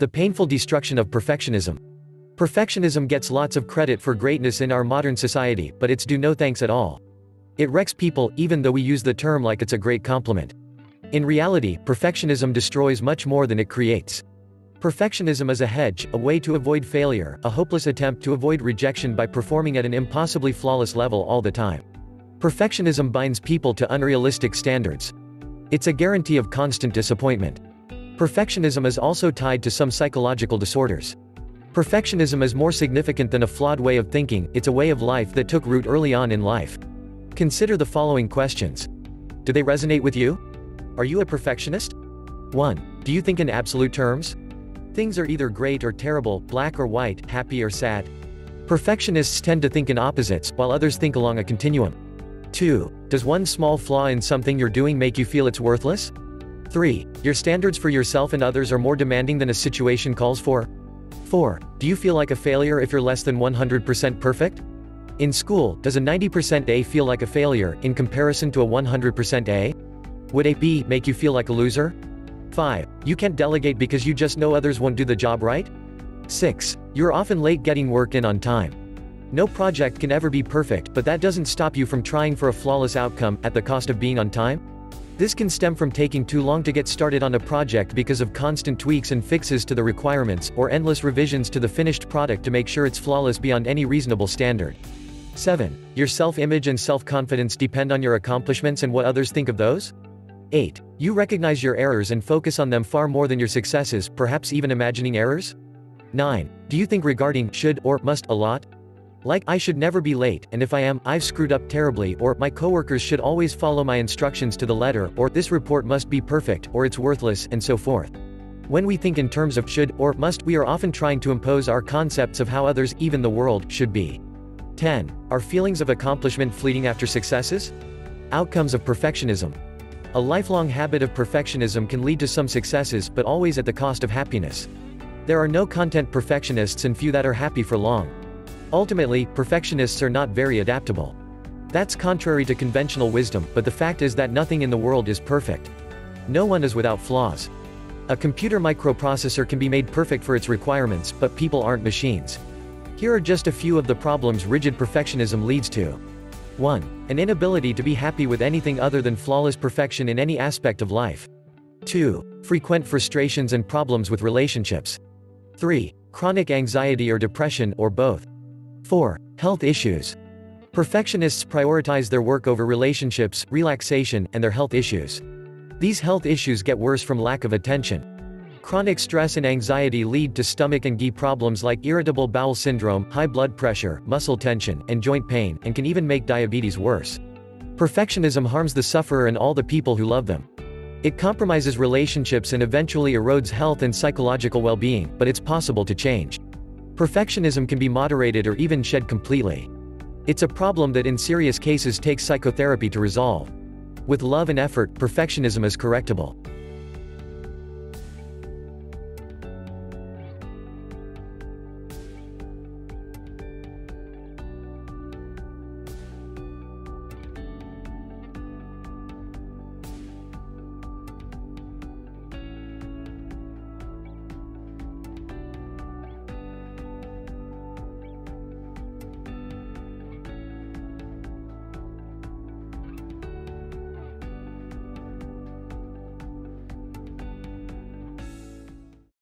The painful destruction of perfectionism. Perfectionism gets lots of credit for greatness in our modern society, but it's due no thanks at all. It wrecks people, even though we use the term like it's a great compliment. In reality, perfectionism destroys much more than it creates. Perfectionism is a hedge, a way to avoid failure, a hopeless attempt to avoid rejection by performing at an impossibly flawless level all the time. Perfectionism binds people to unrealistic standards. It's a guarantee of constant disappointment. Perfectionism is also tied to some psychological disorders. Perfectionism is more significant than a flawed way of thinking, it's a way of life that took root early on in life. Consider the following questions. Do they resonate with you? Are you a perfectionist? 1. Do you think in absolute terms? Things are either great or terrible, black or white, happy or sad. Perfectionists tend to think in opposites, while others think along a continuum. 2. Does one small flaw in something you're doing make you feel it's worthless? 3. Your standards for yourself and others are more demanding than a situation calls for? 4. Do you feel like a failure if you're less than 100% perfect? In school, does a 90% A feel like a failure, in comparison to a 100% A? Would a B make you feel like a loser? 5. You can't delegate because you just know others won't do the job right? 6. You're often late getting work in on time. No project can ever be perfect, but that doesn't stop you from trying for a flawless outcome, at the cost of being on time? This can stem from taking too long to get started on a project because of constant tweaks and fixes to the requirements, or endless revisions to the finished product to make sure it's flawless beyond any reasonable standard. 7. Your self-image and self-confidence depend on your accomplishments and what others think of those? 8. You recognize your errors and focus on them far more than your successes, perhaps even imagining errors? 9. Do you think regarding should or must a lot? Like, I should never be late, and if I am, I've screwed up terribly, or my coworkers should always follow my instructions to the letter, or this report must be perfect, or it's worthless, and so forth. When we think in terms of should or must, we are often trying to impose our concepts of how others, even the world, should be. 10. Are feelings of accomplishment fleeting after successes? Outcomes of perfectionism. A lifelong habit of perfectionism can lead to some successes, but always at the cost of happiness. There are no content perfectionists and few that are happy for long. Ultimately, perfectionists are not very adaptable. That's contrary to conventional wisdom, but the fact is that nothing in the world is perfect. No one is without flaws. A computer microprocessor can be made perfect for its requirements, but people aren't machines. Here are just a few of the problems rigid perfectionism leads to. 1. An inability to be happy with anything other than flawless perfection in any aspect of life. 2. Frequent frustrations and problems with relationships. 3. Chronic anxiety or depression, or both. 4. Health issues. Perfectionists prioritize their work over relationships, relaxation, and their health issues. These health issues get worse from lack of attention. Chronic stress and anxiety lead to stomach and GI problems like irritable bowel syndrome, high blood pressure, muscle tension, and joint pain, and can even make diabetes worse. Perfectionism harms the sufferer and all the people who love them. It compromises relationships and eventually erodes health and psychological well-being, but it's possible to change. Perfectionism can be moderated or even shed completely. It's a problem that in serious cases takes psychotherapy to resolve. With love and effort, perfectionism is correctable.